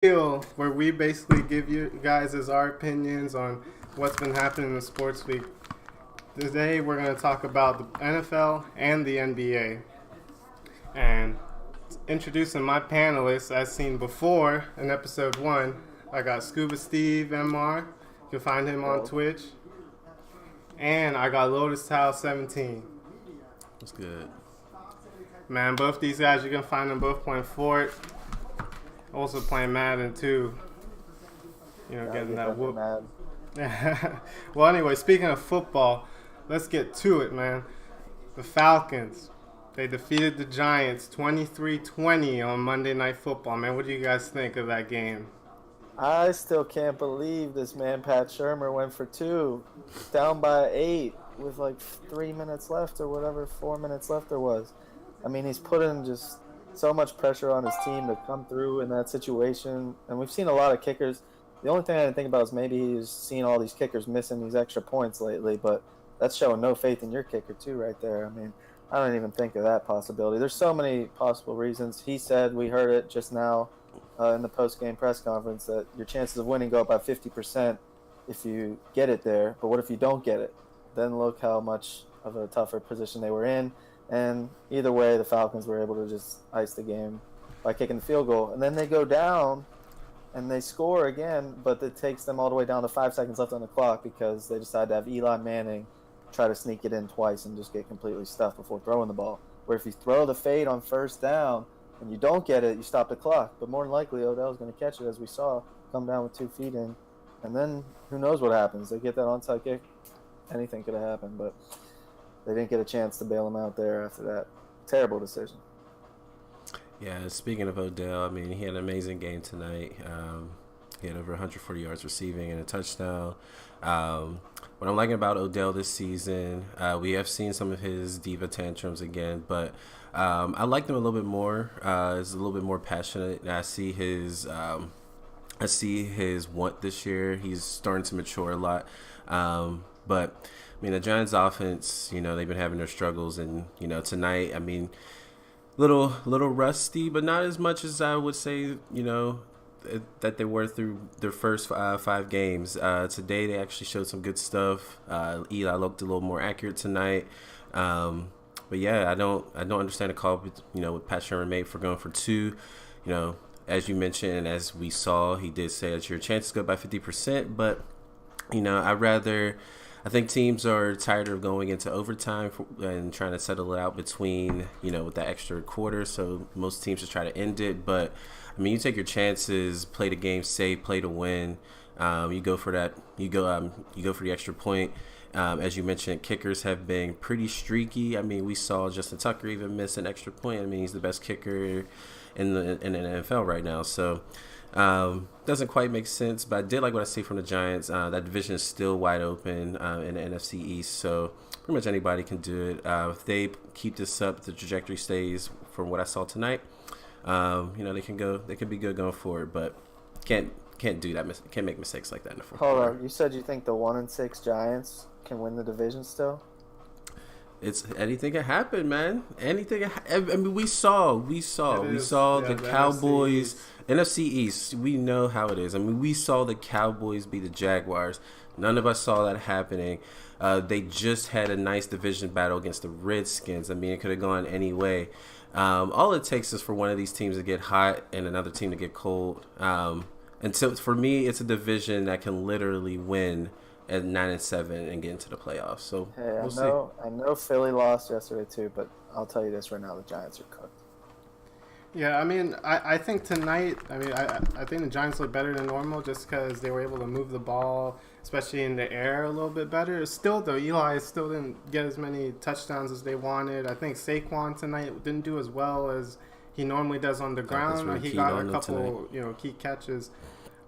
Spiel, where we basically give you guys as our opinions on what's been happening in the sports week. Today we're going to talk about the NFL and the NBA. And introducing my panelists, as seen before in episode 1, I got Scubastevemr. You can find him on Twitch. And I got LotusTile17. That's good. Man, both these guys, you can find them both playing Fort. Also playing Madden too. Getting that whoop. Well, anyway, speaking of football, let's get to it, man. The Falcons, they defeated the Giants 23-20 on Monday Night Football. Man, what do you guys think of that game? I still can't believe this man, Pat Shermer, went for 2, down by 8 with like 3 minutes left or whatever, 4 minutes left there was. I mean, he's putting just so much pressure on his team to come through in that situation. And we've seen a lot of kickers. The only thing I didn't think about is maybe he's seen all these kickers missing these extra points lately, but that's showing no faith in your kicker too right there. I mean, I don't even think of that possibility. There's so many possible reasons. He said, we heard it just now in the post-game press conference, that your chances of winning go up by 50% if you get it there. But what if you don't get it? Then look how much of a tougher position they were in. And either way, the Falcons were able to just ice the game by kicking the field goal. And then they go down and they score again, but it takes them all the way down to 5 seconds left on the clock because they decide to have Eli Manning try to sneak it in twice and just get completely stuffed before throwing the ball. Where if you throw the fade on first down and you don't get it, you stop the clock. But more than likely, Odell's going to catch it, as we saw, come down with 2 feet in. And then who knows what happens. They get that onside kick. Anything could have happened, but they didn't get a chance to bail him out there after that. Terrible decision. Yeah, speaking of Odell, I mean, he had an amazing game tonight. He had over 140 yards receiving and a touchdown. What I'm liking about Odell this season, we have seen some of his diva tantrums again, but I like him a little bit more. He's a little bit more passionate. I see his want this year. He's starting to mature a lot. But I mean, the Giants' offense, they've been having their struggles, and tonight, I mean, little rusty, but not as much as I would say, that they were through their first 5 games. Today, they actually showed some good stuff. Eli looked a little more accurate tonight. But yeah, I don't understand the call, with Pat Shermer made for going for 2. As you mentioned, and as we saw, he did say that your chances go by 50%, but I think teams are tired of going into overtime and trying to settle it out between, with that extra quarter. So most teams just try to end it. But, I mean, you take your chances, play the game safe, play to win. You go for that. You go for the extra point. As you mentioned, kickers have been pretty streaky. I mean, we saw Justin Tucker even miss an extra point. I mean, he's the best kicker in the NFL right now. So doesn't quite make sense, but I did like what I see from the Giants. That division is still wide open in the NFC East, so pretty much anybody can do it. If they keep this up, the trajectory stays from what I saw tonight. They can go. They can be good going forward, but can't do that. Can't make mistakes like that in the fourth quarter. Hold on, you said you think the 1-6 Giants can win the division still? It's anything can happen, man. Anything. I mean, we saw the Cowboys. NFC East. We know how it is. I mean, we saw the Cowboys beat the Jaguars. None of us saw that happening. They just had a nice division battle against the Redskins. I mean, it could have gone any way. All it takes is for one of these teams to get hot and another team to get cold. And so for me, it's a division that can literally win at 9-7 and get into the playoffs. So hey, we'll see. I know Philly lost yesterday too, but I'll tell you this right now: the Giants are cooked. Yeah, I mean, I think tonight, I think the Giants look better than normal just because they were able to move the ball, especially in the air, a little bit better. Still, though, Eli still didn't get as many touchdowns as they wanted. I think Saquon tonight didn't do as well as he normally does on the ground. He got a couple, key catches.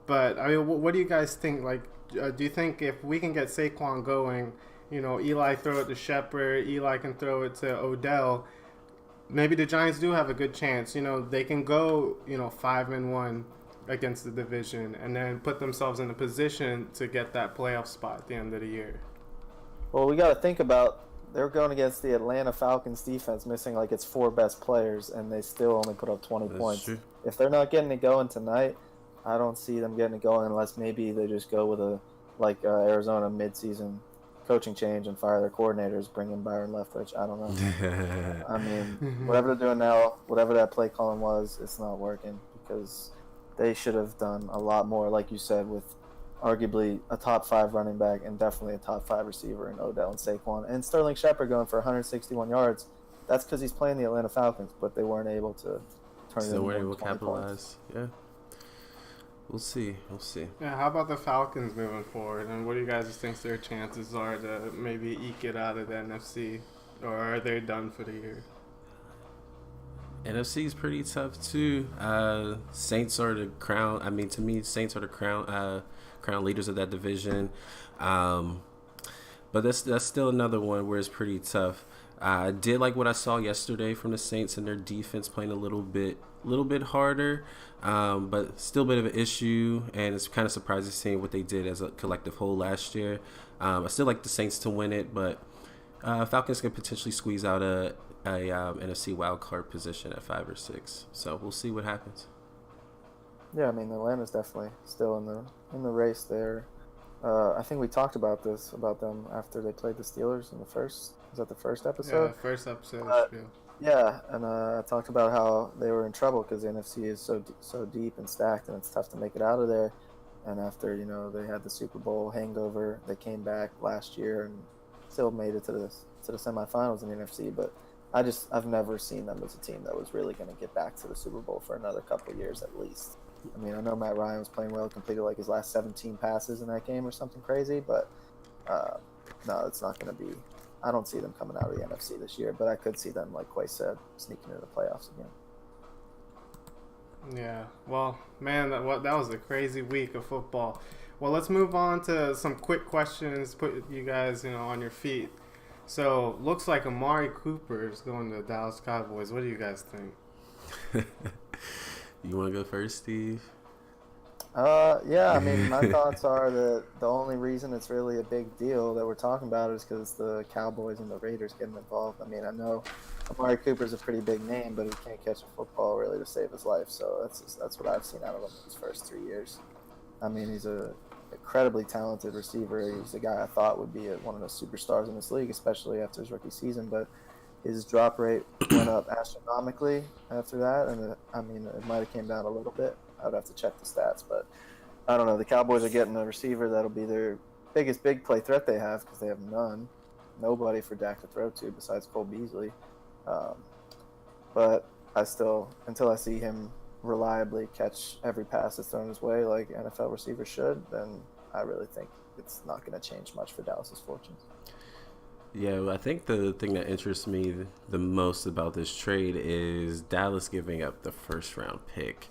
But, I mean, what do you guys think? Like, do you think if we can get Saquon going, Eli throw it to Shepard, Eli can throw it to Odell, maybe the Giants do have a good chance. They can go, 5-1 against the division and then put themselves in a position to get that playoff spot at the end of the year. Well, we got to think about they're going against the Atlanta Falcons defense, missing like its 4 best players, and they still only put up 20 points. True. If they're not getting it going tonight, I don't see them getting it going unless maybe they just go with a Arizona midseason coaching change and fire their coordinators, bring in Byron Leftwich. I don't know. I mean, whatever they're doing now, whatever that play calling was, it's not working because they should have done a lot more, like you said, with arguably a top 5 running back and definitely a top 5 receiver in Odell and Saquon. And Sterling Shepard going for 161 yards. That's because he's playing the Atlanta Falcons, but they weren't able to turn it into 20 capitalize. Yeah. We'll see. Yeah, how about the Falcons moving forward? And what do you guys think their chances are to maybe eke it out of the NFC? Or are they done for the year? NFC is pretty tough too. Saints are the crown. I mean, to me, Saints are the crown leaders of that division. But that's still another one where it's pretty tough. I did like what I saw yesterday from the Saints and their defense playing a little bit harder, but still a bit of an issue. And it's kind of surprising seeing what they did as a collective whole last year. I still like the Saints to win it, but Falcons can potentially squeeze out a NFC wildcard position at 5 or 6. So we'll see what happens. Yeah, I mean Atlanta's definitely still in the race there. I think we talked about them after they played the Steelers in the first. Was that the first episode? Yeah, first episode. Yeah, and I talked about how they were in trouble because the NFC is so deep and stacked, and it's tough to make it out of there. And after they had the Super Bowl hangover, they came back last year and still made it to the semifinals in the NFC. But I've never seen them as a team that was really going to get back to the Super Bowl for another couple of years at least. I mean, I know Matt Ryan was playing well, completed like his last 17 passes in that game or something crazy, but no, it's not going to be. I don't see them coming out of the NFC this year, but I could see them, like Quay said, sneaking into the playoffs again. Yeah, well, man, that was a crazy week of football. Well, let's move on to some quick questions, put you guys, on your feet. So, looks like Amari Cooper is going to the Dallas Cowboys. What do you guys think? You want to go first, Steve? Yeah, I mean, my thoughts are that the only reason it's really a big deal that we're talking about is because the Cowboys and the Raiders getting involved. I mean, I know Amari Cooper's a pretty big name, but he can't catch a football really to save his life. So that's what I've seen out of him in his first 3 years. I mean, he's a incredibly talented receiver. He's a guy I thought would be one of the superstars in this league, especially after his rookie season. But his drop rate went up astronomically after that, and it might have came down a little bit. I would have to check the stats, but I don't know. The Cowboys are getting a receiver that'll be their biggest big play threat they have because they have nobody for Dak to throw to besides Cole Beasley. But until I see him reliably catch every pass that's thrown his way like NFL receivers should, then I really think it's not going to change much for Dallas's fortunes. Yeah, I think the thing that interests me the most about this trade is Dallas giving up the first round pick.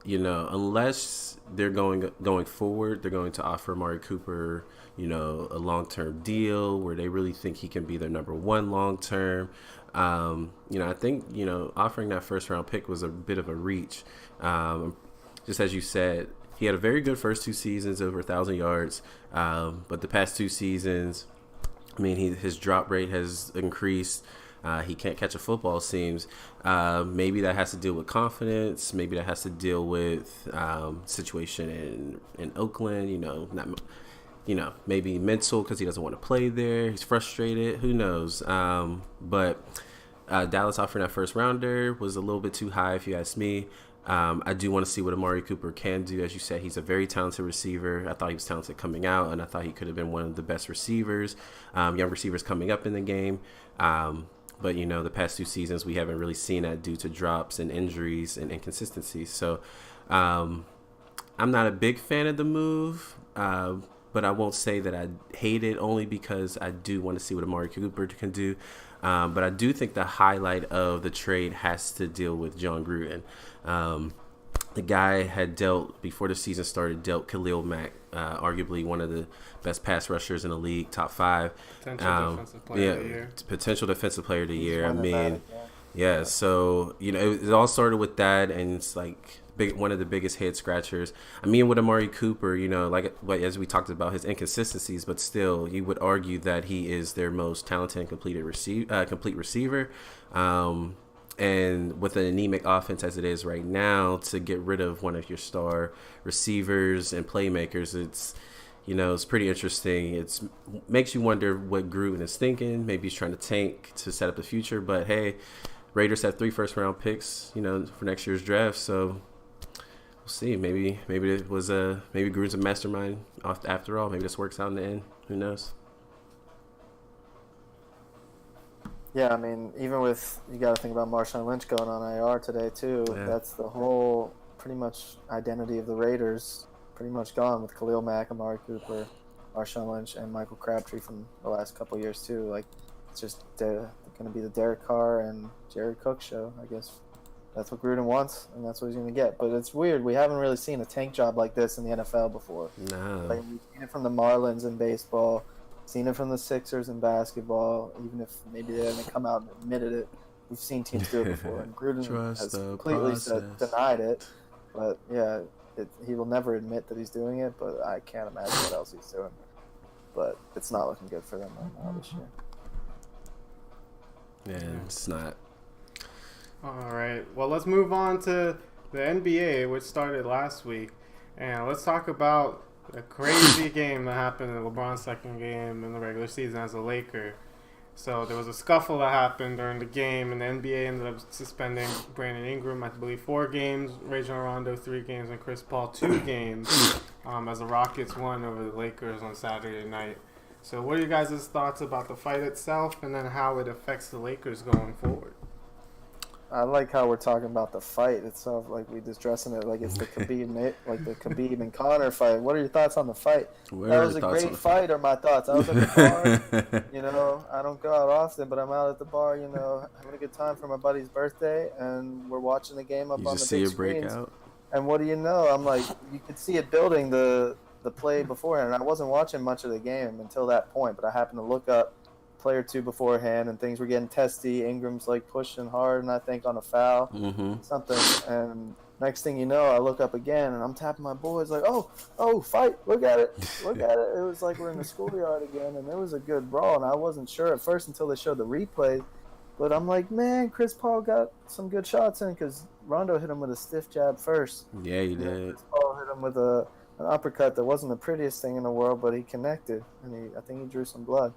Unless they're going forward, they're going to offer Amari Cooper, a long-term deal where they really think he can be their number one long-term. I think, offering that first-round pick was a bit of a reach. Just as you said, he had a very good first 2 seasons, over 1,000 yards. But the past 2 seasons, his drop rate has increased. He can't catch a football, it seems. Maybe that has to deal with confidence. Maybe that has to deal with situation in Oakland. Maybe mental because he doesn't want to play there. He's frustrated. Who knows? But Dallas offering that first rounder was a little bit too high, if you ask me. I do want to see what Amari Cooper can do. As you said, he's a very talented receiver. I thought he was talented coming out, and I thought he could have been one of the best receivers, young receivers coming up in the game. But, the past 2 seasons, we haven't really seen that due to drops and injuries and inconsistencies. So I'm not a big fan of the move, but I won't say that I hate it only because I do want to see what Amari Cooper can do. But I do think the highlight of the trade has to deal with John Gruden. The guy had before the season started, dealt Khalil Mack, arguably one of the best pass rushers in the league, top 5. Potential defensive player of the year. Potential defensive player of the year. Yeah. So, it all started with that, and it's like one of the biggest head scratchers. With Amari Cooper, as we talked about his inconsistencies, but still, you would argue that he is their most talented and complete receiver. And with an anemic offense as it is right now, to get rid of one of your star receivers and playmakers, it's pretty interesting. It makes you wonder what Gruden is thinking. Maybe he's trying to tank to set up the future. But hey, Raiders have 3 first-round picks, for next year's draft. So we'll see. Maybe it was maybe Gruden's a mastermind after all. Maybe this works out in the end. Who knows? Yeah, I mean, even with, you got to think about Marshawn Lynch going on IR today too. Yeah. That's the whole pretty much identity of the Raiders. Pretty much gone with Khalil Mack, Amari Cooper, Marshawn Lynch, and Michael Crabtree from the last couple of years too. Like, it's just going to be the Derek Carr and Jared Cook show. I guess that's what Gruden wants, and that's what he's going to get. But it's weird. We haven't really seen a tank job like this in the NFL before. No. Like, we've seen it from the Marlins in baseball, seen it from the Sixers in basketball. Even if maybe they haven't come out and admitted it, we've seen teams do it before. And Gruden has completely denied it. But yeah. He will never admit that he's doing it, but I can't imagine what else he's doing. But it's not looking good for them right now this year. Yeah, it's not. All right. Well, let's move on to the NBA, which started last week. And let's talk about the crazy game that happened in LeBron's second game in the regular season as a Laker. So there was a scuffle that happened during the game, and the NBA ended up suspending Brandon Ingram, I believe, 4 games, Rajon Rondo 3 games, and Chris Paul 2 games, as the Rockets won over the Lakers on Saturday night. So what are you guys' thoughts about the fight itself, and then how it affects the Lakers going forward? I like how we're talking about the fight itself, like we just dressing it like it's the Khabib and Conor fight. What are your thoughts on the fight? That was a great fight, or my thoughts? I was at the bar, I don't go out often, but I'm out at the bar, having a good time for my buddy's birthday, and we're watching the game up on the big screens. And what do you know? I'm like, you could see it building the play beforehand, and I wasn't watching much of the game until that point, but I happened to look up play or two beforehand, and things were getting testy. Ingram's like pushing hard, and I think on a foul, something. And next thing you know, I look up again, and I'm tapping my boys like, "Oh, fight! Look at it! Look at it!" It was like we're in the schoolyard again, and it was a good brawl. And I wasn't sure at first until they showed the replay, but I'm like, man, Chris Paul got some good shots in because Rondo hit him with a stiff jab first. Yeah, he did. Chris Paul hit him with an uppercut that wasn't the prettiest thing in the world, but he connected, and I think he drew some blood.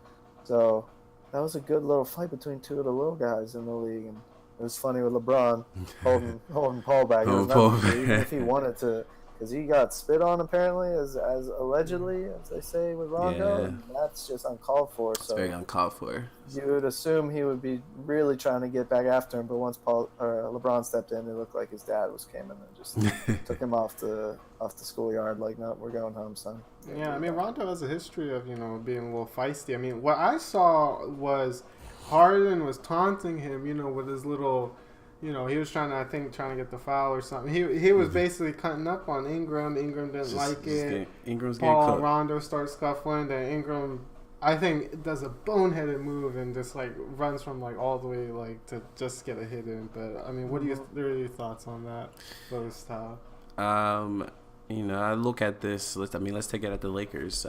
So that was a good little fight between 2 of the little guys in the league, and it was funny with LeBron holding Paul back. Even if he wanted to, because he got spit on apparently, as allegedly, as they say with Rondo. Yeah. And that's just uncalled for. It's very uncalled for. You would assume he would be really trying to get back after him, but once LeBron stepped in, it looked like his dad came in and just took him off the schoolyard. Like, no, we're going home, son. Yeah, I mean, Rondo has a history of being a little feisty. I mean, what I saw was Harden was taunting him, with his little. He was trying to get the foul or something. He was basically cutting up on Ingram. Ingram didn't like it. Ingram's Paul getting cooked. Rondo starts scuffling. Then Ingram, I think, does a boneheaded move and just runs from all the way to just get a hit in. But I mean, what are your thoughts on that, LotusTile? I look at this. Let's take it at the Lakers.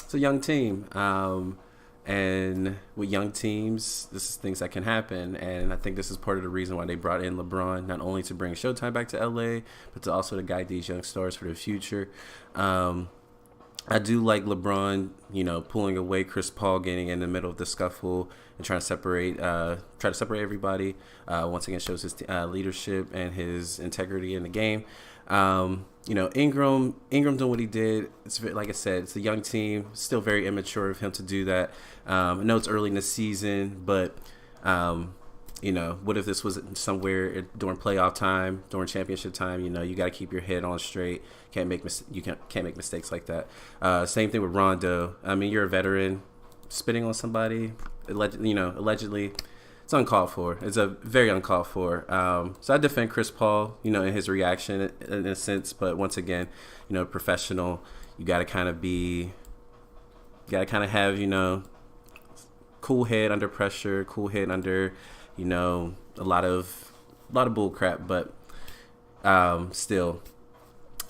It's a young team. And with young teams, this is things that can happen. And I think this is part of the reason why they brought in LeBron, not only to bring Showtime back to LA, but to also to guide these young stars for the future. I do like LeBron, pulling away Chris Paul, getting in the middle of the scuffle and trying to separate everybody. Once again, shows his leadership and his integrity in the game. Ingram doing what he did. It's like I said, it's a young team. Still very immature of him to do that. I know it's early in the season, but what if this was somewhere during playoff time, during championship time? You got to keep your head on straight. Can't make mistakes like that. Same thing with Rondo. I mean, you're a veteran. Spitting on somebody, allegedly. It's uncalled for. It's a very uncalled for. So I defend Chris Paul, in his reaction in a sense. But once again, professional. You got to kind of have, cool head under pressure, cool head under, a lot of bull crap. But still,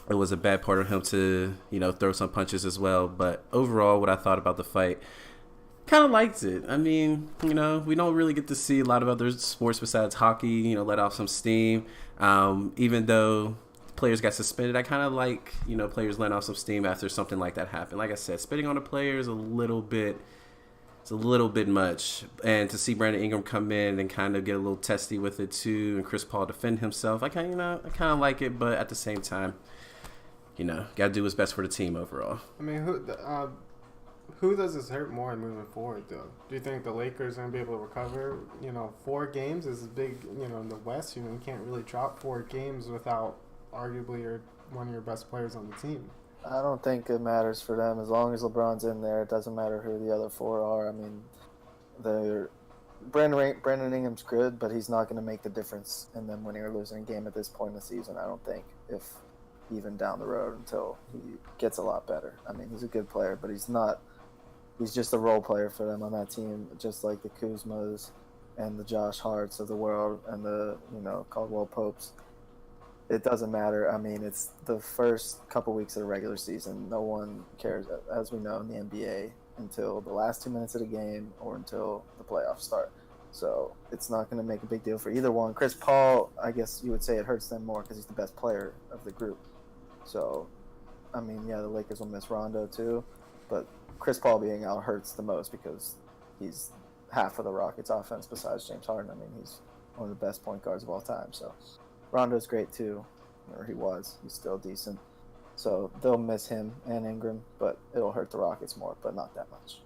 it was a bad part of him to, throw some punches as well. But overall, what I thought about the fight, Kind of liked it. I mean, we don't really get to see a lot of other sports besides hockey, let off some steam. Even though players got suspended, I kind of like, players letting off some steam after something like that happened. Like I said, spitting on a player is a little bit much. And to see Brandon Ingram come in and kind of get a little testy with it too, and Chris Paul defend himself, I kind of like it, but at the same time, got to do what's best for the team overall. I mean, who does this hurt more moving forward, though? Do you think the Lakers are going to be able to recover? 4 games is big, in the West. You can't really drop 4 games without arguably one of your best players on the team. I don't think it matters for them. As long as LeBron's in there, it doesn't matter who the other 4 are. I mean, Brandon Ingram's good, but he's not going to make the difference in them winning or losing a game at this point in the season, I don't think, if even down the road until he gets a lot better. I mean, he's a good player, but he's not. He's just a role player for them on that team, just like the Kuzmas and the Josh Harts of the world and the, Caldwell Popes. It doesn't matter. I mean, it's the first couple weeks of the regular season. No one cares, as we know in the NBA, until the last 2 minutes of the game or until the playoffs start. So it's not going to make a big deal for either one. Chris Paul, I guess you would say it hurts them more because he's the best player of the group. So, I mean, yeah, the Lakers will miss Rondo too, but Chris Paul being out hurts the most because he's half of the Rockets' offense besides James Harden. I mean, he's one of the best point guards of all time. So Rondo's great too, or he was. He's still decent. So they'll miss him and Ingram, but it'll hurt the Rockets more, but not that much.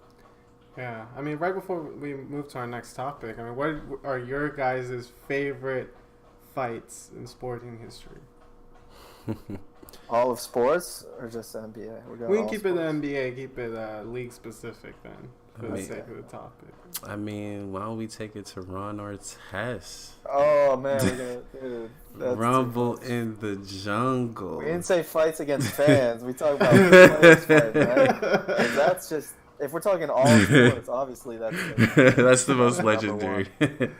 Yeah, I mean, right before we move to our next topic, I mean, what are your guys' favorite fights in sporting history? All of sports or just the NBA? We can keep it the NBA, keep it league specific then, for the sake of the topic. I mean, why don't we take it to Ron Artest? Oh, man. Dude, Rumble in the Jungle. We didn't say fights against fans. We talked about players fighting, right? That's just, if we're talking all sports, obviously that's the most legendary. I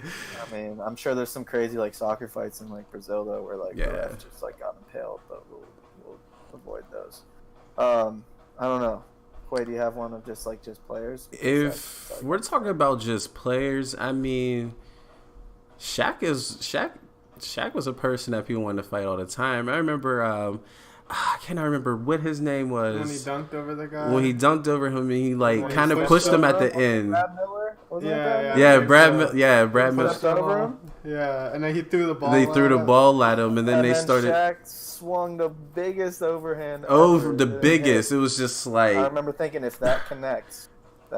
mean, I'm sure there's some crazy soccer fights in Brazil though, where the ref just got impaled, but we'll avoid those. I don't know. Quay, do you have one of just players? If we're talking about just players, I mean, Shaq was a person that people wanted to fight all the time. I remember, I cannot remember what his name was. When he dunked over the guy? When he dunked over him, and he kind of pushed him at the end. Brad Miller? Brad Miller. Yeah, and then he threw the ball. They threw the ball at him, and then they started. Shaq swung the biggest overhand. The biggest. It was just I remember thinking, if that connects,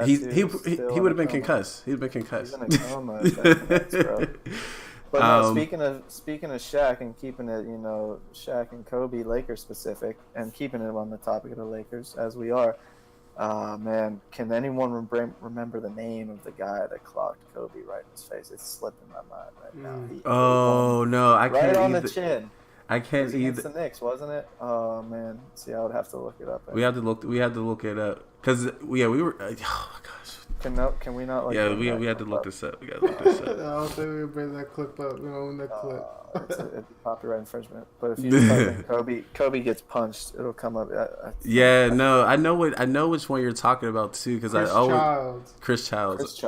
he would have been concussed. He'd been concussed. He's in a coma if that connects, bro. But no, speaking of Shaq and keeping it, Shaq and Kobe Lakers specific, and keeping it on the topic of the Lakers as we are. Man, can anyone remember the name of the guy that clocked Kobe right in his face? It's slipping my mind right now. No, I can't. Right on the chin. I can't either. Against the Knicks, wasn't it? Oh man, see, I would have to look it up. We had to look it up because we were. Oh my gosh. Can we not? We had to look this up. We got to look this up. I don't think we can bring that clip up. We don't own that clip. It's copyright infringement. But if you type in Kobe gets punched, it'll come up. I know which one you're talking about too, because Chris Childs.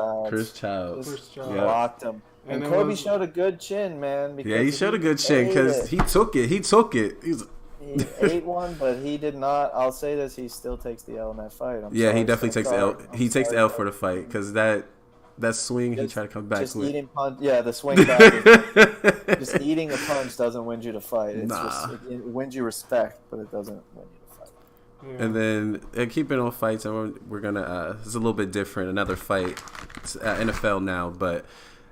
Locked him. And Kobe showed a good chin, man. Yeah, he showed a good chin because he took it. He ate one, but he did not. I'll say this: he still takes the L in that fight. He definitely takes the L. He takes the L for the fight because that swing he tried to come back with. Eating punch, the swing back. Just eating a punch doesn't win you the fight. It wins you respect, but it doesn't win you the fight. Yeah. And then keeping on fights, and we're gonna. It's a little bit different. Another fight, it's, NFL now, but.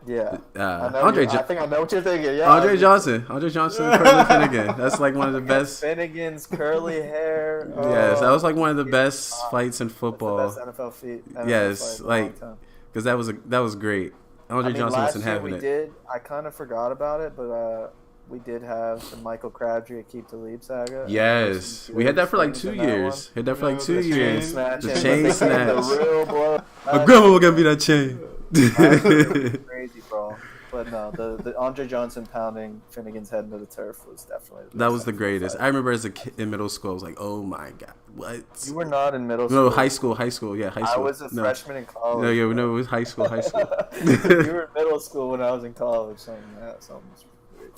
Yeah, I think I know what you're thinking. Yeah, Andre Johnson, Curly Finnegan. That's one of the best. Finnegan's curly hair. Yes, that was one of the best fights in football. That's the best NFL feat. Yes, because that was great. Andre Johnson wasn't having it. I kind of forgot about it, but we did have the Michael Crabtree Akeem Talib saga. Yes, we had that for 2 years. The chain snatch. The real blow. My grandma was gonna be that chain. Crazy, bro. But no, the Andre Johnson pounding Finnegan's head into the turf was definitely That was the greatest. fight. I remember as a kid in middle school, I was like, "Oh my god, what?" You were not in middle school. No, high school. Yeah, high school. I was a freshman in college. No, it was high school. You were in middle school when I was in college. Something was great.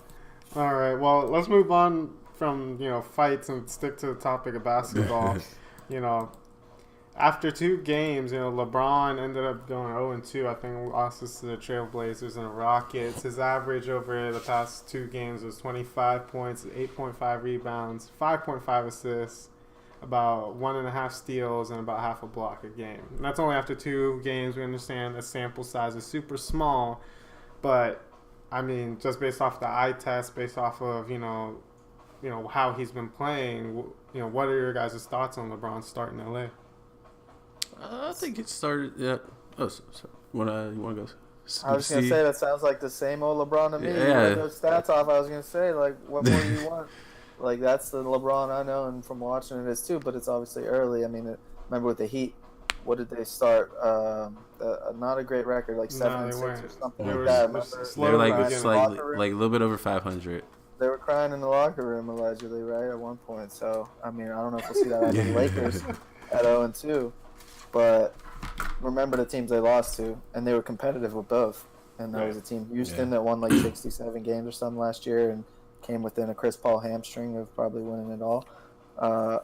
All right, well, let's move on from fights and stick to the topic of basketball. After 2 games, LeBron ended up going 0-2. I think losses to the Trailblazers and the Rockets. His average over the past 2 games was 25 points, 8.5 rebounds, 5.5 assists, about 1.5 steals, and about half a block a game. And that's only after 2 games. We understand the sample size is super small, but I mean, just based off the eye test, based off of how he's been playing. What are your guys' thoughts on LeBron starting LA? I think it started. Yeah. Oh, sorry. You wanna go? I was gonna say that sounds like the same old LeBron to me. Yeah. Those stats off. I was gonna say like, what more do you want? Like that's the LeBron I know, and from watching it is too. But it's obviously early. I mean, remember with the Heat, what did they start? Not a great record, like 7-6 or something like that. They were like slightly, like a little bit over 500. They were crying in the locker room allegedly, right, at one point. So I mean, I don't know if we'll see that out of the Lakers at 0-2. But remember the teams they lost to, and they were competitive with both. And there was a team, Houston, that won like 67 games or something last year and came within a Chris Paul hamstring of probably winning it all.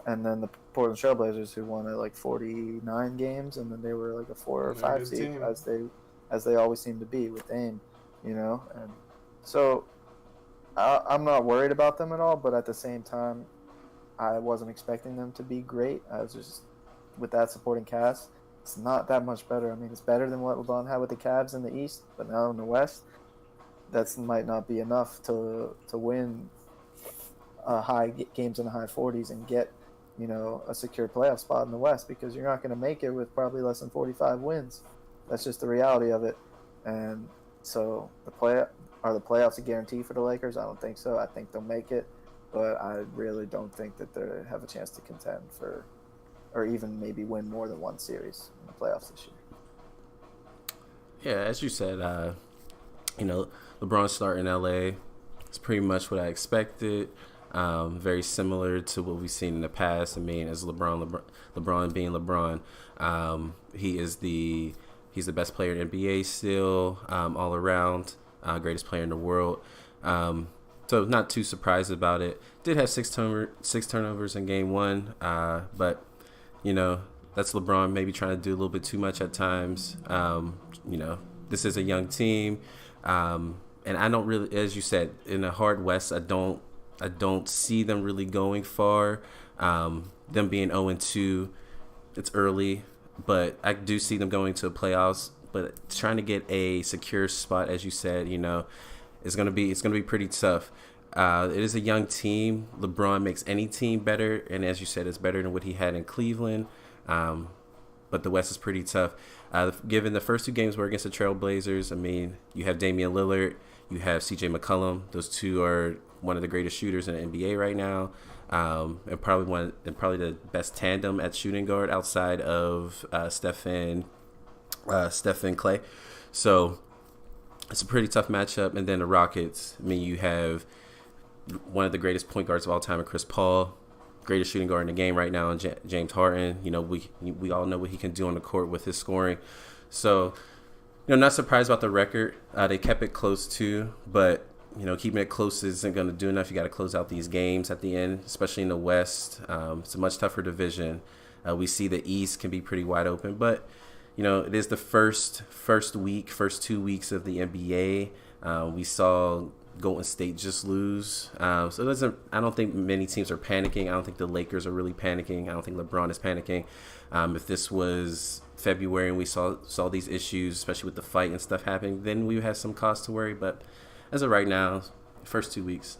And then the Portland Trailblazers, who won at like 49 games, and then they were like a 4 or 5 seed, as they always seem to be with Dame, And so I'm not worried about them at all, but at the same time, I wasn't expecting them to be great. I was just, with that supporting cast, it's not that much better. I mean, it's better than what LeBron had with the Cavs in the East, but now in the West, that might not be enough to win games in the high 40s and get a secure playoff spot in the West, because you're not going to make it with probably less than 45 wins. That's just the reality of it. And so are the playoffs a guarantee for the Lakers? I don't think so. I think they'll make it, but I really don't think that they have a chance to contend for, or even maybe win more than one series in the playoffs this year. Yeah, as you said, LeBron starting in LA. It's pretty much what I expected. Very similar to what we've seen in the past. I mean, as LeBron being LeBron, he's the best player in the NBA still, all around, greatest player in the world. So not too surprised about it. Did have six turnovers in game 1, but that's LeBron maybe trying to do a little bit too much at times. This is a young team, and I don't really, as you said, in the hard West, I don't see them really going far. Them being 0-2, it's early, but I do see them going to the playoffs. But trying to get a secure spot, as you said, it's gonna be pretty tough. It is a young team. LeBron makes any team better, and as you said, it's better than what he had in Cleveland. But the West is pretty tough. Given the first 2 games were against the Trailblazers, I mean, you have Damian Lillard, you have C.J. McCollum. Those 2 are one of the greatest shooters in the NBA right now, and probably the best tandem at shooting guard outside of Steph and Clay. So it's a pretty tough matchup. And then the Rockets, I mean, you have one of the greatest point guards of all time, Chris Paul, greatest shooting guard in the game right now, and James Harden. We all know what he can do on the court with his scoring. So, not surprised about the record. They kept it close too, but keeping it close isn't going to do enough. You got to close out these games at the end, especially in the West. It's a much tougher division. We see the East can be pretty wide open, but it is the first 2 weeks of the NBA. We saw Golden State just lose. So I don't think many teams are panicking. I don't think the Lakers are really panicking. I don't think LeBron is panicking. If this was February and we saw these issues, especially with the fight and stuff happening, then we would have some cause to worry. But as of right now, first 2 weeks,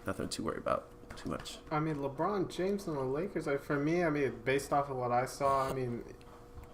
nothing to worry about too much. I mean, LeBron James and the Lakers, for me, I mean, based off of what I saw, I mean,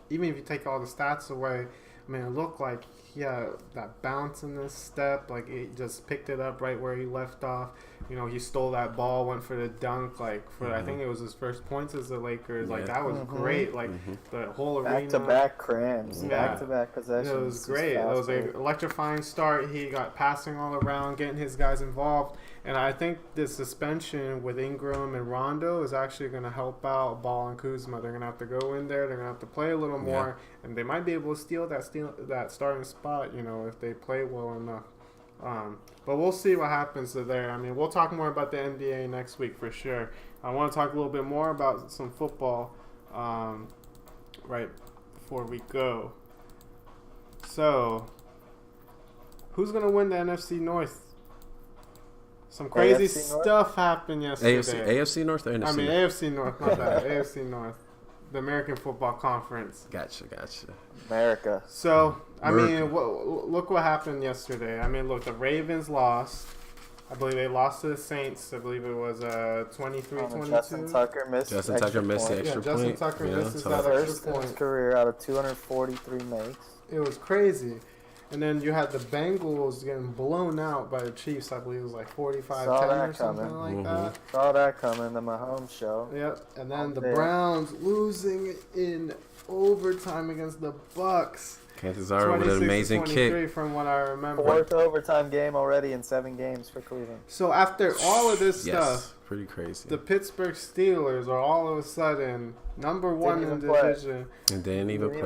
even if you take all the stats away, I mean, it looked like he had that bounce in his step. Like, he just picked it up right where he left off. You know, he stole that ball, went for the dunk. Like, for I think it was his first points as the Lakers. Like, that was great. Like, the whole arena. Back-to-back crams. Yeah. Back-to-back possessions. It was great. It was an electrifying start. He got passing all around, getting his guys involved. And I think the suspension with Ingram and Rondo is actually going to help out Ball and Kuzma. They're going to have to go in there. They're going to have to play a little more. And they might be able to steal that starting spot, you know, if they play well enough. But we'll see what happens there. I mean, we'll talk more about the NBA next week for sure. I want to talk a little bit more about some football right before we go. So, who's going to win the NFC North? Some crazy stuff happened yesterday. AFC North or NFC? I mean, AFC North, not that. AFC North. The American Football Conference. Gotcha. America. So, I mean, look what happened yesterday. I mean, look, the Ravens lost. I believe they lost to the Saints. I believe it was 23-22. Justin Tucker missed the extra point. Justin Tucker misses that extra point. His career out of 243 makes. It was crazy. And then you had the Bengals getting blown out by the Chiefs. I believe it was like 45-10 or something like that. Saw that coming. The Mahomes show. Yep. And then the Browns losing in overtime against the Bucks. Cantazaro with an amazing kick. From what I remember. Fourth overtime game already in 7 games for Cleveland. So after all of this stuff, pretty crazy. The Pittsburgh Steelers are all of a sudden number 1 in the division. And they didn't even play.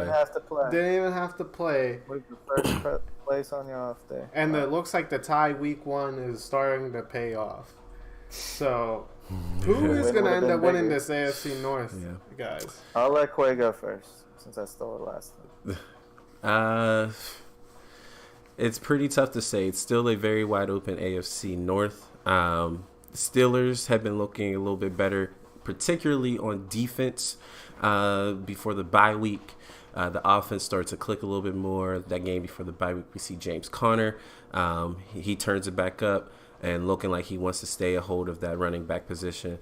Didn't even have to play. With the first place on your off day. And it looks like the tie week 1 is starting to pay off. So, who is going to end up winning this AFC North, guys? I'll let Quay go first, since I stole it last time. It's pretty tough to say. It's still a very wide open AFC North. The Steelers have been looking a little bit better, particularly on defense before the bye week. The offense starts to click a little bit more. That game before the bye week, we see James Conner. He turns it back up and looking like he wants to stay a hold of that running back position.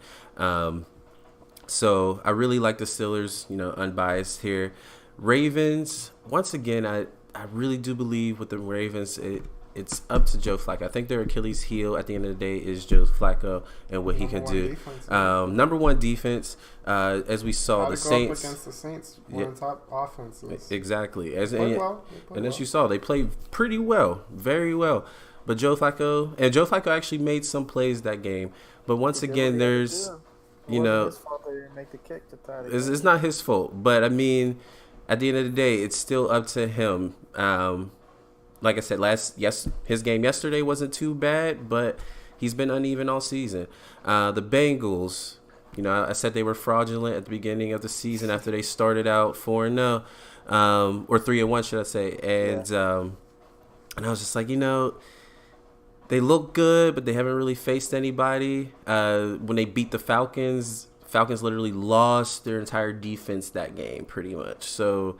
So I really like the Steelers, unbiased here. Ravens, once again, I really do believe with the Ravens, it's up to Joe Flacco. I think their Achilles heel at the end of the day is Joe Flacco and what he can do. Number 1 defense, as we saw, the Saints. Up against the Saints, one of the top offenses. Exactly. As you saw, they played pretty well, very well. But Joe Flacco actually made some plays that game. But once again, there's, his fault they didn't make the kick to tie the game. It's not his fault. But I mean, at the end of the day, it's still up to him. Like I said, his game yesterday wasn't too bad, but he's been uneven all season. The Bengals, I said they were fraudulent at the beginning of the season after they started out 4-0, or 3-1, should I say? And I was just like, they look good, but they haven't really faced anybody. When they beat the Falcons literally lost their entire defense that game, pretty much. So,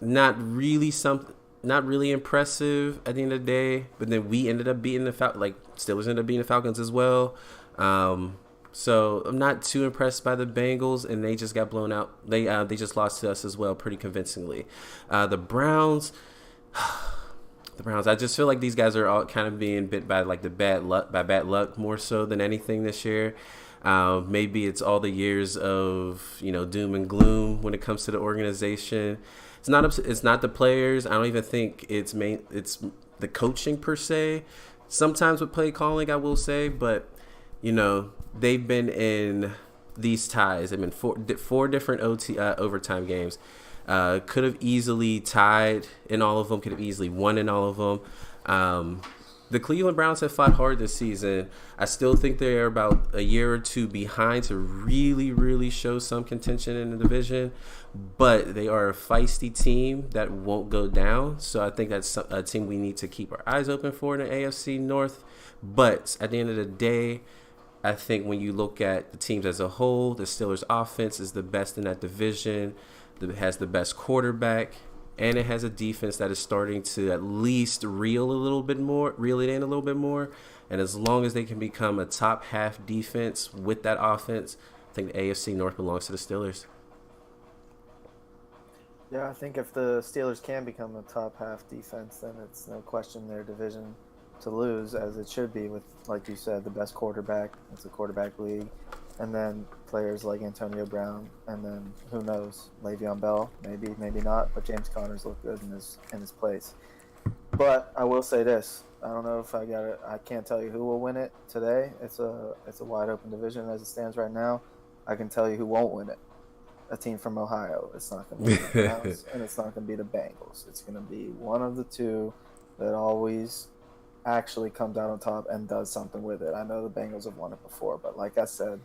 not really impressive at the end of the day. But then we ended up beating Steelers ended up beating the Falcons as well. So I'm not too impressed by the Bengals, and they just got blown out. They just lost to us as well, pretty convincingly. The Browns. I just feel like these guys are all kind of being bit by bad luck more so than anything this year. Maybe it's all the years of doom and gloom when it comes to the organization. It's not the players. I don't even think it's the coaching per se. Sometimes with play calling, I will say, but they've been in these ties. They've been four different overtime games. Could have easily tied in all of them. Could have easily won in all of them. The Cleveland Browns have fought hard this season. I still think they're about a year or two behind to really, really show some contention in the division. But they are a feisty team that won't go down. So I think that's a team we need to keep our eyes open for in the AFC North. But at the end of the day, I think when you look at the teams as a whole, the Steelers' offense is the best in that division. It has the best quarterback, and it has a defense that is starting to at least reel it in a little bit more. And as long as they can become a top half defense with that offense, I think the AFC North belongs to the Steelers. Yeah, I think if the Steelers can become a top half defense, then it's no question their division to lose, as it should be with, like you said, the best quarterback. It's a quarterback league. And then players like Antonio Brown, and then who knows, Le'Veon Bell, maybe, maybe not, but James Conner's looked good in his place. But I will say this: I don't know if I got it. I can't tell you who will win it today. It's a wide open division as it stands right now. I can tell you who won't win it: a team from Ohio. It's not going to be the Browns, and it's not going to be the Bengals. It's going to be one of the two that always actually comes out on top and does something with it. I know the Bengals have won it before, but like I said,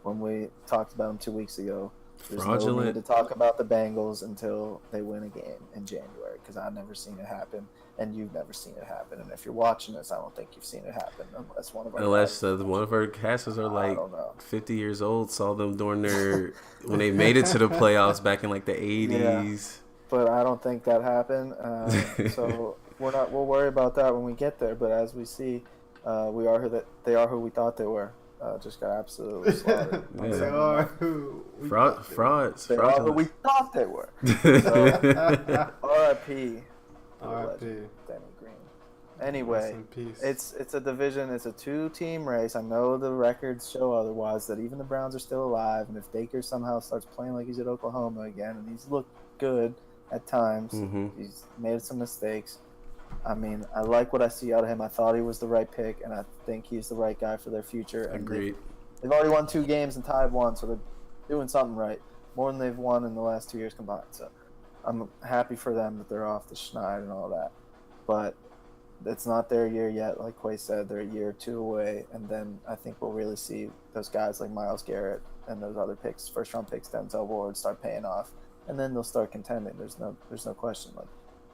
when we talked about them 2 weeks ago, there's no need to talk about the Bengals until they win a game in January, because I've never seen it happen, and you've never seen it happen. And if you're watching this, I don't think you've seen it happen unless one of our casters are like 50 years old, saw them during their when they made it to the playoffs back in like the 80s. Yeah, but I don't think that happened. So we'll worry about that when we get there. But as we see, they are who we thought they were. Just got absolutely slaughtered. They are who frauds. They are who we thought they were. So, R.I.P. R.I.P. Danny Green. Anyway, it's a division. It's a 2-team race. I know the records show otherwise, that even the Browns are still alive. And if Baker somehow starts playing like he's at Oklahoma again, and he's looked good at times, he's made some mistakes. I mean, I like what I see out of him. I thought he was the right pick, and I think he's the right guy for their future. And Agreed. They've already won 2 games and tied 1, so they're doing something right. More than they've won in the last 2 years combined. So I'm happy for them that they're off the schneid and all that. But it's not their year yet. Like Quay said, they're a year or 2 away, and then I think we'll really see those guys like Myles Garrett and those other picks, first-round picks, Denzel Ward, start paying off, and then they'll start contending. There's no question. Like,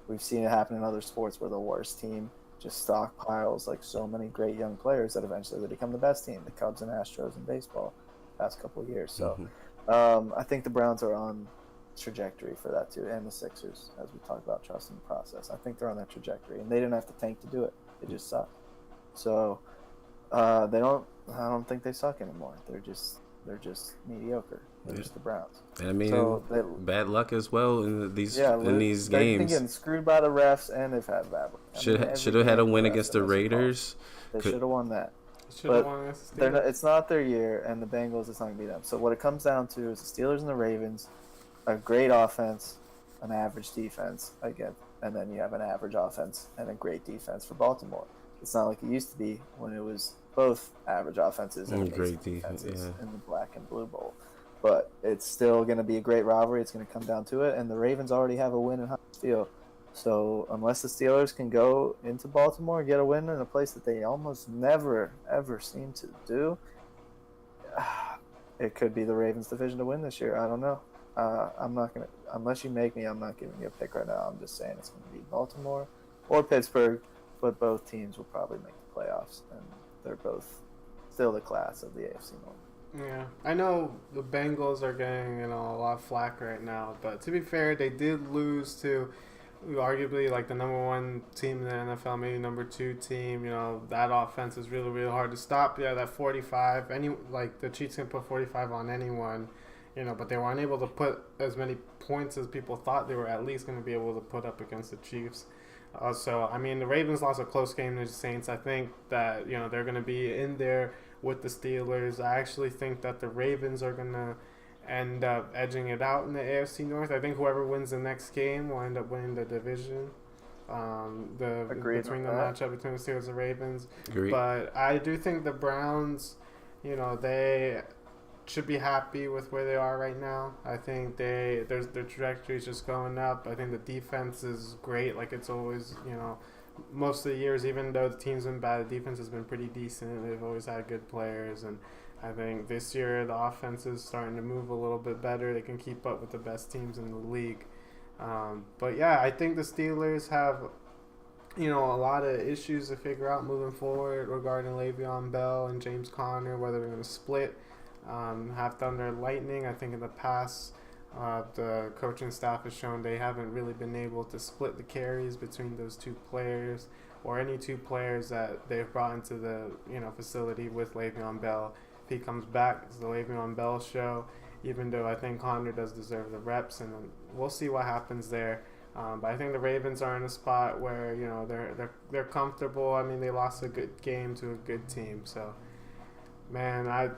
we've seen it happen in other sports where the worst team just stockpiles like so many great young players that eventually they become the best team. The Cubs and Astros in baseball past couple of years. So I think the Browns are on trajectory for that too, and the Sixers, as we talk about trusting the process. I think they're on that trajectory, and they didn't have to tank to do it. They just suck. So I don't think they suck anymore. They're just mediocre. They're just the Browns. I mean, bad luck as well in these games. They've been getting screwed by the refs, and they've had bad luck. Should have had a win against the Raiders. They should have won that. But it's not their year, and the Bengals, it's not going to be them. So what it comes down to is the Steelers and the Ravens, a great offense, an average defense, again, and then you have an average offense and a great defense for Baltimore. It's not like it used to be when it was both average offenses and great defenses in the black and blue bowl. But it's still going to be a great rivalry. It's going to come down to it, and the Ravens already have a win in Spiel. So unless the Steelers can go into Baltimore and get a win in a place that they almost never, ever seem to do, it could be the Ravens' division to win this year. I don't know. I'm not going to – unless you make me, I'm not giving you a pick right now. I'm just saying it's going to be Baltimore or Pittsburgh, but both teams will probably make the playoffs, and they're both still the class of the AFC North. Yeah, I know the Bengals are getting a lot of flack right now, but to be fair, they did lose to arguably like the number 1 team in the NFL, maybe number 2 team. That offense is really, really hard to stop. Yeah, that 45, the Chiefs can put 45 on anyone, but they weren't able to put as many points as people thought they were at least going to be able to put up against the Chiefs. So, I mean, the Ravens lost a close game to the Saints. I think that, they're going to be in there with the Steelers. I actually think that the Ravens are going to end up edging it out in the AFC North. I think whoever wins the next game will end up winning the division. Between the matchup between the Steelers and Ravens. Agreed. But I do think the Browns, they should be happy with where they are right now. I think their trajectory is just going up. I think the defense is great, like it's always, most of the years, even though the team's been bad, the defense has been pretty decent. They've always had good players, and I think this year the offense is starting to move a little bit better. They can keep up with the best teams in the league. But yeah, I think the Steelers have, a lot of issues to figure out moving forward regarding Le'Veon Bell and James Conner, whether they're going to split. Have Thunder Lightning. I think in the past, the coaching staff has shown they haven't really been able to split the carries between those 2 players or any 2 players that they've brought into the facility with Le'Veon Bell. If he comes back, it's the Le'Veon Bell show. even though I think Connor does deserve the reps, and we'll see what happens there. But I think the Ravens are in a spot where they're comfortable. I mean, they lost a good game to a good team, so man, I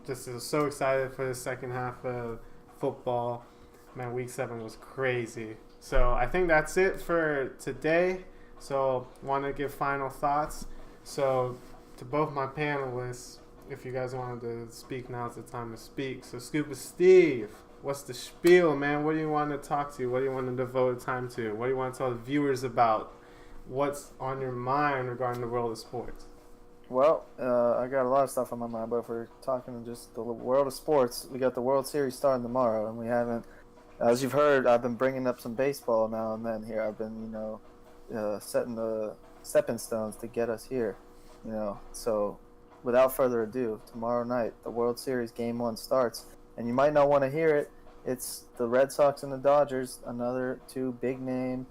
just was so excited for the second half of football. Man, week 7 was crazy. So I think that's it for today. So want to give final thoughts. So to both my panelists, if you guys wanted to speak, now's the time to speak. So Scuba Steve, what's the spiel, man? What do you want to talk to? What do you want to devote time to? What do you want to tell the viewers about? What's on your mind regarding the world of sports? Well, I got a lot of stuff on my mind, but if we're talking just the world of sports, we got the World Series starting tomorrow, and we haven't, as you've heard, I've been bringing up some baseball now and then here. I've been, setting the stepping stones to get us here, So without further ado, tomorrow night, the World Series Game 1 starts, and you might not want to hear it. It's the Red Sox and the Dodgers, another two big name,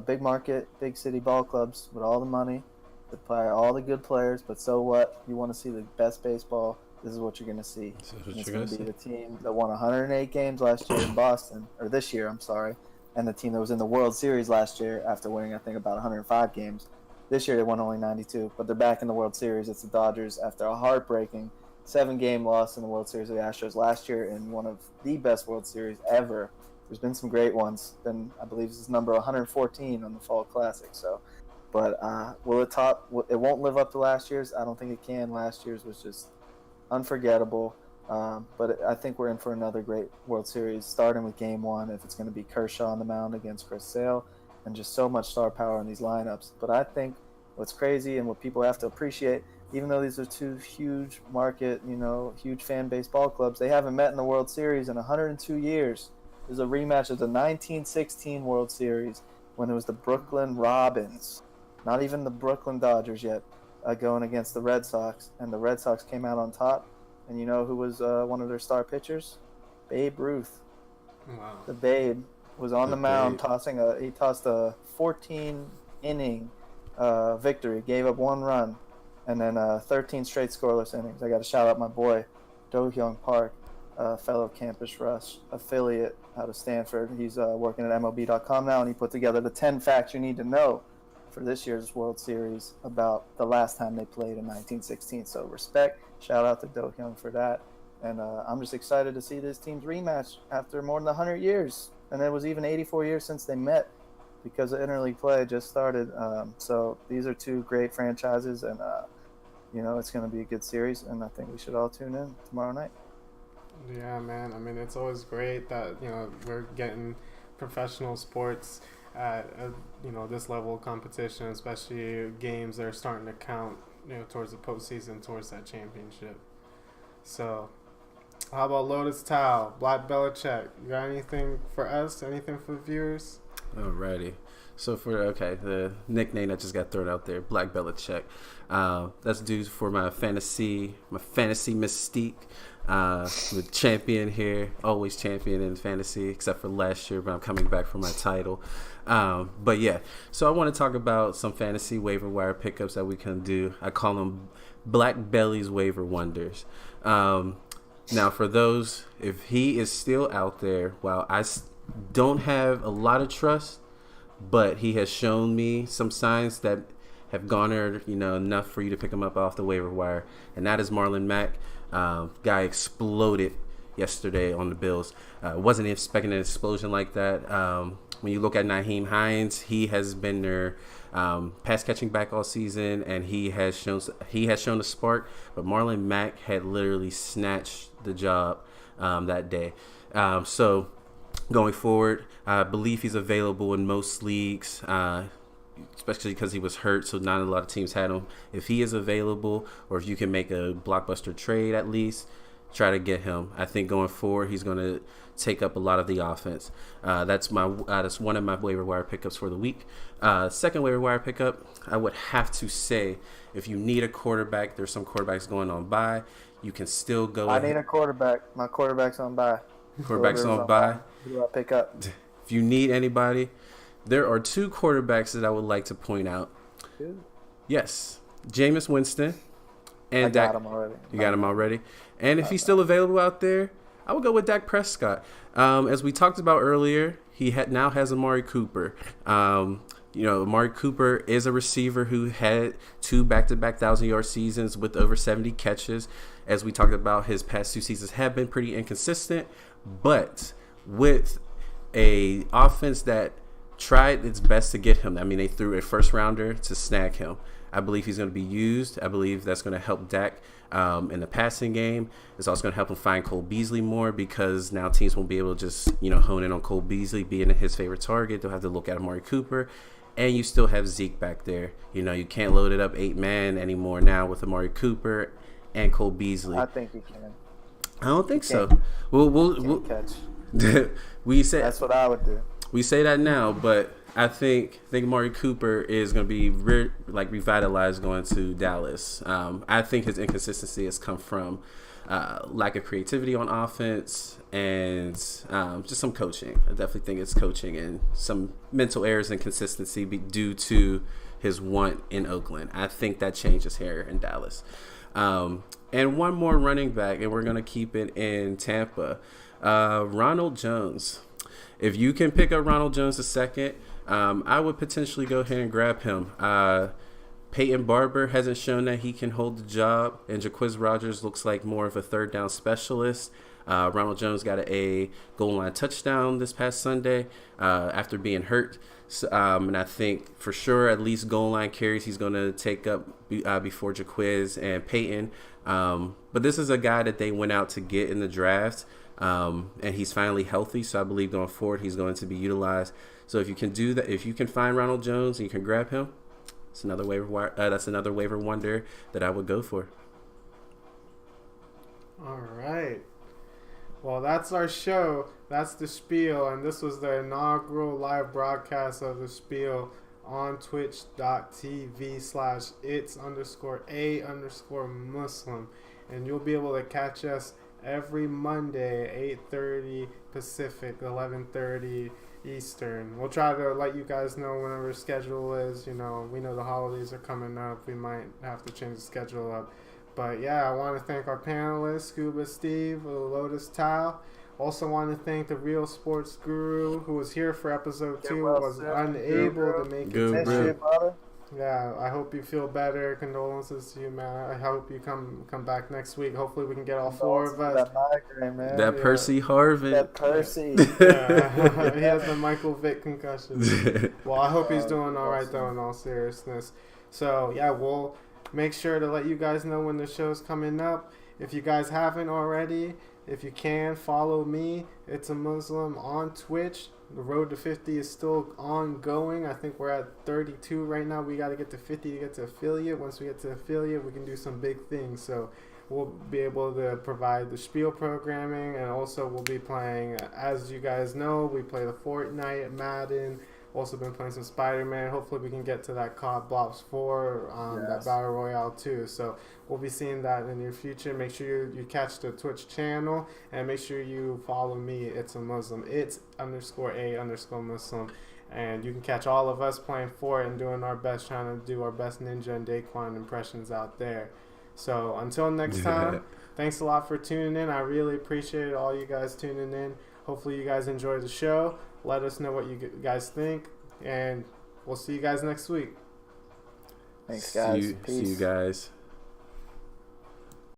big market, big city ball clubs with all the money. They play all the good players, but so what? You want to see the best baseball, this is what you're going to see. It's going to be the team that won 108 games last year in Boston, or this year, I'm sorry, and the team that was in the World Series last year after winning, I think, about 105 games. This year they won only 92, but they're back in the World Series. It's the Dodgers after a heartbreaking 7-game loss in the World Series of the Astros last year in one of the best World Series ever. There's been some great ones. I believe this is number 114 on the Fall Classic, so... But will it top? It won't live up to last year's. I don't think it can. Last year's was just unforgettable. But I think we're in for another great World Series, starting with Game 1. If it's going to be Kershaw on the mound against Chris Sale, and just so much star power in these lineups. But I think what's crazy and what people have to appreciate, even though these are two huge market, huge fan base ball clubs, they haven't met in the World Series in 102 years. There's a rematch of the 1916 World Series when it was the Brooklyn Robins. Not even the Brooklyn Dodgers yet, going against the Red Sox. And the Red Sox came out on top. And you know who was one of their star pitchers? Babe Ruth. Wow. The Babe was on the mound he tossed a 14-inning victory, gave up 1 run, and then 13 straight scoreless innings. I got to shout out my boy, Do-Hyung Park, fellow Campus Rush affiliate out of Stanford. He's working at MLB.com now, and he put together the 10 facts you need to know for this year's World Series about the last time they played in 1916. So respect, shout out to Do-Hyung for that. And I'm just excited to see this team's rematch after more than 100 years. And it was even 84 years since they met because the interleague play just started. So these are two great franchises, and, it's going to be a good series. And I think we should all tune in tomorrow night. Yeah, man. I mean, it's always great that, we're getting professional sports at this level of competition, especially games that are starting to count, towards the postseason, towards that championship. So, how about LotusTile, Black Belichick? You got anything for us? Anything for the viewers? Alrighty. So the nickname that just got thrown out there, Black Belichick. That's due for my fantasy mystique. With champion here, always champion in fantasy, except for last year, but I'm coming back for my title. But yeah, so I want to talk about some fantasy waiver wire pickups that we can do. I call them Black Belly's waiver wonders. Now, for those, if he is still out there, while I don't have a lot of trust, but he has shown me some signs that have garnered, enough for you to pick him up off the waiver wire, and that is Marlon Mack. Guy exploded yesterday on the Bills. Wasn't expecting an explosion like that. When you look at Nyheim Hines, he has been their pass catching back all season, and he has shown a spark. But Marlon Mack had literally snatched the job that day. So going forward, I believe he's available in most leagues. Especially because he was hurt, so not a lot of teams had him. If he is available, or if you can make a blockbuster trade at least, try to get him. I think going forward, he's going to take up a lot of the offense. That's one of my waiver wire pickups for the week. Second waiver wire pickup, I would have to say, if you need a quarterback, there's some quarterbacks going on bye. You can still go. I need a quarterback. My quarterback's on bye. Quarterback's on bye. Who do I pick up? If you need anybody. There are 2 quarterbacks that I would like to point out. Good. Yes, Jameis Winston and I got him already. You got him already? And if he's still available out there, I would go with Dak Prescott. As we talked about earlier, he now has Amari Cooper. Amari Cooper is a receiver who had 2 back-to-back 1,000-yard seasons with over 70 catches. As we talked about, his past 2 seasons have been pretty inconsistent, but with a offense that tried its best to get him. I mean, they threw a first-rounder to snag him. I believe he's going to be used. I believe that's going to help Dak in the passing game. It's also going to help him find Cole Beasley more because now teams won't be able to just, hone in on Cole Beasley being his favorite target. They'll have to look at Amari Cooper. And you still have Zeke back there. You can't load it up 8-man anymore now with Amari Cooper and Cole Beasley. I think you can. I don't think so. We'll catch. We say that's what I would do. We say that now, but I think Amari Cooper is going to be revitalized going to Dallas. I think his inconsistency has come from lack of creativity on offense and just some coaching. I definitely think it's coaching and some mental errors and consistency due to his want in Oakland. I think that changes here in Dallas. And one more running back, and we're going to keep it in Tampa. Ronald Jones. If you can pick up Ronald Jones a second, I would potentially go ahead and grab him. Peyton Barber hasn't shown that he can hold the job, and Jaquiz Rogers looks like more of a third down specialist. Ronald Jones got a goal line touchdown this past Sunday after being hurt. So, and I think for sure at least goal line carries he's going to take up before Jaquiz and Peyton. But this is a guy that they went out to get in the draft. And he's finally healthy, so I believe going forward he's going to be utilized. So if you can do that, if you can find Ronald Jones and you can grab him, it's another waiver. That's another waiver wonder that I would go for. All right. Well, that's our show. That's the Spiel, and this was the inaugural live broadcast of the Spiel on twitch.tv/its_a_Muslim, and you'll be able to catch us every Monday, 8:30 Pacific, 11:30 Eastern. We'll try to let you guys know whenever our schedule is. We know the holidays are coming up. We might have to change the schedule up. But yeah, I want to thank our panelists, Scuba Steve, LotusTile. Also want to thank the Real Sports Guru who was here for episode 2, was unable to make it. Yeah, I hope you feel better. Condolences to you, man. I hope you come back next week. Hopefully we can get all 4 of us. That migraine, man. That Percy Harvin. That Percy. Yeah. He has the Michael Vick concussion. Well, I hope he's doing all right, though, in all seriousness. So, yeah, we'll make sure to let you guys know when the show's coming up. If you guys haven't already, if you can, follow me. It's a Muslim on Twitch. The road to 50 is still ongoing. I think we're at 32 right now. We got to get to 50 to get to affiliate. Once we get to affiliate, we can do some big things. So we'll be able to provide the Spiel programming, and also we'll be playing, as you guys know, we play the Fortnite, Madden. Also been playing some Spider-Man. Hopefully we can get to that COD Blops 4, that Battle Royale too. So we'll be seeing that in the near future. Make sure you catch the Twitch channel, and make sure you follow me. It's a Muslim. It's _a_Muslim. And you can catch all of us playing for it and doing our best, trying to do our best Ninja and Daquan impressions out there. So until next time, thanks a lot for tuning in. I really appreciate all you guys tuning in. Hopefully you guys enjoy the show. Let us know what you guys think, and we'll see you guys next week. Thanks, guys. See you guys.